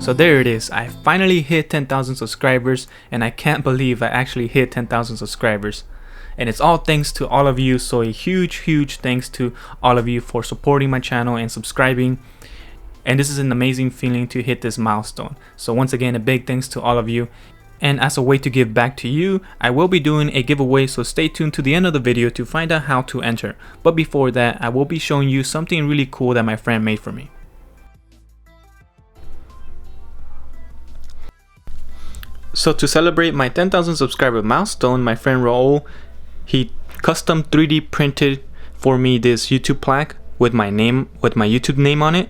So there it is, I finally hit 10,000 subscribers, and I can't believe I actually hit 10,000 subscribers. And it's all thanks to all of you, so a huge thanks to all of you for supporting my channel and subscribing. And this is an amazing feeling to hit this milestone. So once again, a big thanks to all of you. And as a way to give back to you, I will be doing a giveaway, so stay tuned to the end of the video to find out how to enter. But before that, I will be showing you something really cool that my friend made for me. So to celebrate my 10,000 subscriber milestone, my friend Raul, he custom 3D printed for me this YouTube plaque with my name, with my YouTube name on it.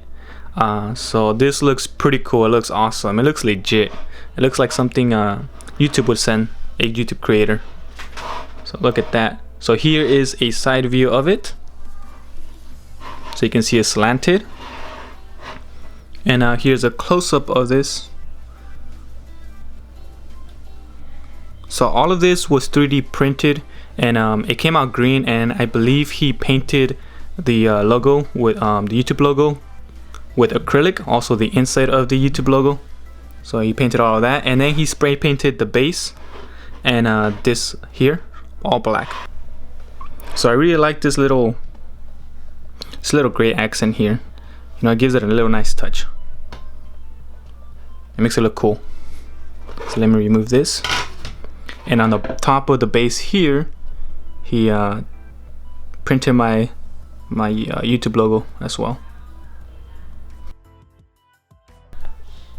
So this looks pretty cool. It looks awesome. It looks legit. It looks like something YouTube would send a YouTube creator. So look at that. So here is a side view of it. So you can see it slanted. And here's a close-up of this. So all of this was 3D printed, and it came out green, and I believe he painted the logo with the YouTube logo with acrylic, also the inside of the YouTube logo. So he painted all of that, and then he spray painted the base and this here all black. So I really like this little gray accent here. You know, it gives it a little nice touch. It makes it look cool. So let me remove this. And on the top of the base here, he printed my YouTube logo as well.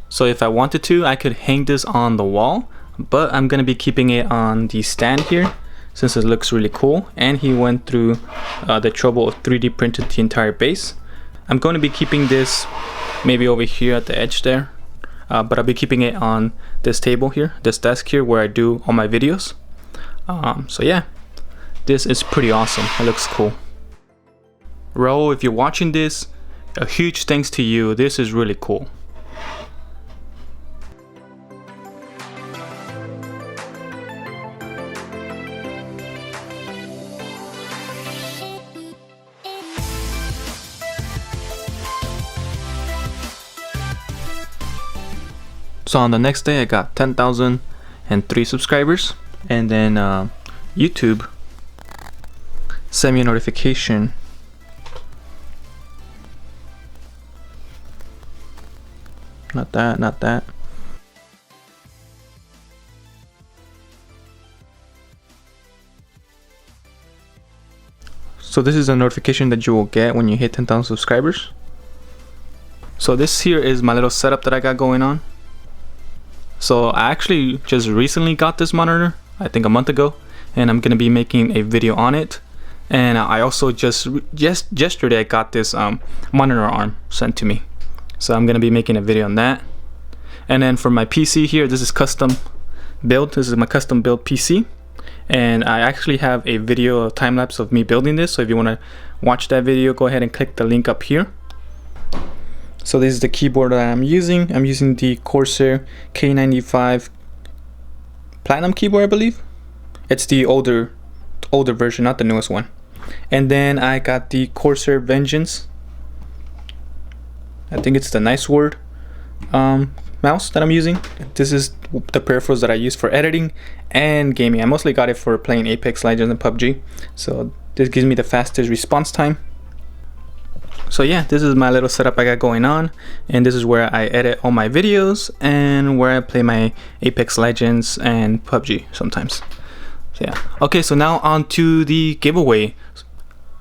So if I wanted to, I could hang this on the wall, but I'm gonna be keeping it on the stand here since it looks really cool. And he went through the trouble of 3D printed the entire base. I'm going to be keeping this maybe over here at the edge there. But I'll be keeping it on this table here, this desk here, where I do all my videos. So yeah, this is pretty awesome. It looks cool. Raul, if you're watching this, a huge thanks to you. This is really cool. So on the next day, I got 10,003 subscribers, and then YouTube sent me a notification. Not that. So this is a notification that you will get when you hit 10,000 subscribers. So this here is my little setup that I got going on. So I actually just recently got this monitor, I think a month ago, and I'm gonna be making a video on it. And I also just yesterday I got this monitor arm sent to me, so I'm gonna be making a video on that. And then for my PC here, this is custom build. This is my custom build PC, and I actually have a video, a time lapse of me building this. So if you want to watch that video, go ahead and click the link up here. So this is the keyboard that I'm using. I'm using the Corsair K95 Platinum keyboard, I believe. It's the older version, not the newest one. And then I got the Corsair Vengeance. I think it's the nice word mouse that I'm using. This is the peripherals that I use for editing and gaming. I mostly got it for playing Apex Legends and PUBG. So this gives me the fastest response time. So yeah, this is my little setup I got going on, and this is where I edit all my videos and where I play my Apex Legends and PUBG sometimes. So yeah. Okay, so now on to the giveaway.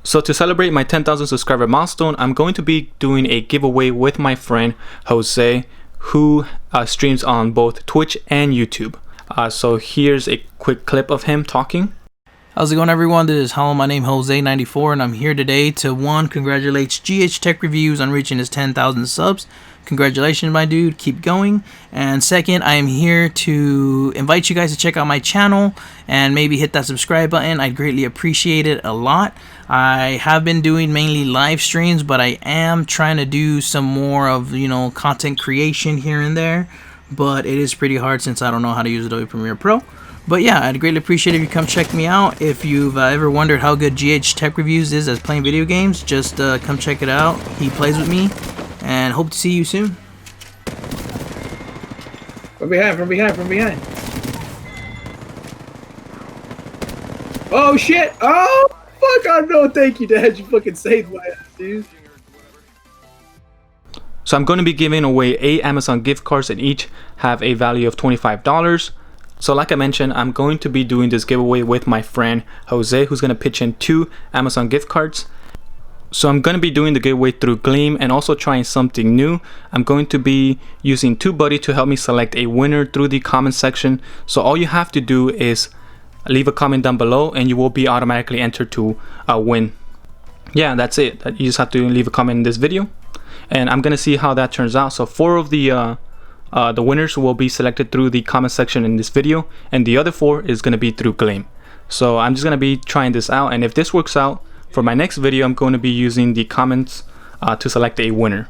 So to celebrate my 10,000 subscriber milestone, I'm going to be doing a giveaway with my friend Jose, who streams on both Twitch and YouTube. So here's a quick clip of him talking. How's it going, everyone? This is Hello, my name Jose94, and I'm here today to congratulate GH Tech Reviews on reaching his 10,000 subs. Congratulations, my dude, keep going. And second, I am here to invite you guys to check out my channel and maybe hit that subscribe button. I'd greatly appreciate it a lot. I have been doing mainly live streams, but I am trying to do some more of, content creation here and there, but it is pretty hard since I don't know how to use Adobe Premiere Pro. But yeah, I'd greatly appreciate it if you come check me out. If you've ever wondered how good GH Tech Reviews is as playing video games, just come check it out. He plays with me, and hope to see you soon. From behind, from behind, from behind. Oh shit! Oh fuck! I no, thank you, Dad. You fucking saved my ass, dude. So I'm going to be giving away 8 Amazon gift cards, and each have a value of $25. So like I mentioned, I'm going to be doing this giveaway with my friend Jose, who's going to pitch in 2 Amazon gift cards. So I'm going to be doing the giveaway through Gleam and also trying something new. I'm going to be using TubeBuddy to help me select a winner through the comment section. So all you have to do is leave a comment down below and you will be automatically entered to win. Yeah, that's it. You just have to leave a comment in this video and I'm going to see how that turns out. So 4 of the winners will be selected through the comment section in this video, and the other 4 is going to be through Gleam. So I'm just going to be trying this out, and if this works out, for my next video I'm going to be using the comments to select a winner.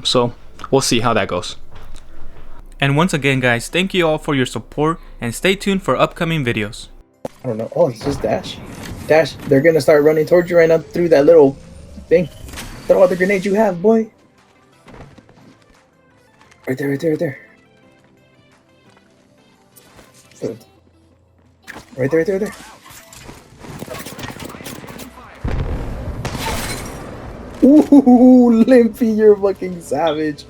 So we'll see how that goes. And once again guys, thank you all for your support and stay tuned for upcoming videos. I don't know. Oh, it's just Dash. Dash, they're gonna start running towards you right now through that little thing. Throw all the grenades you have, boy. Right there, right there, right there. Good. Right there, right there, right there. Ooh, Limpy, you're fucking savage.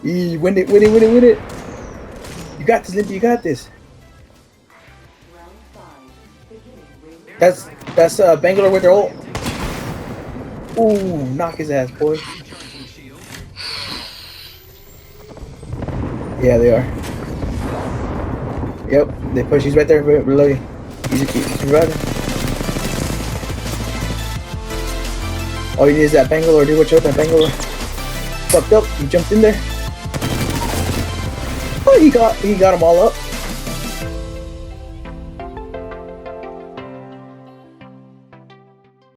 Win it, win it, win it, win it. You got this, Limpy, you got this. That's Bangalore with their ult. Ooh, knock his ass, boy. Yeah, they are. Yep, they push. He's right there below you. He's running. All you need is that Bangalore, dude. Watch out, that Bangalore. Fucked up. He jumped in there. Oh, he got them all up.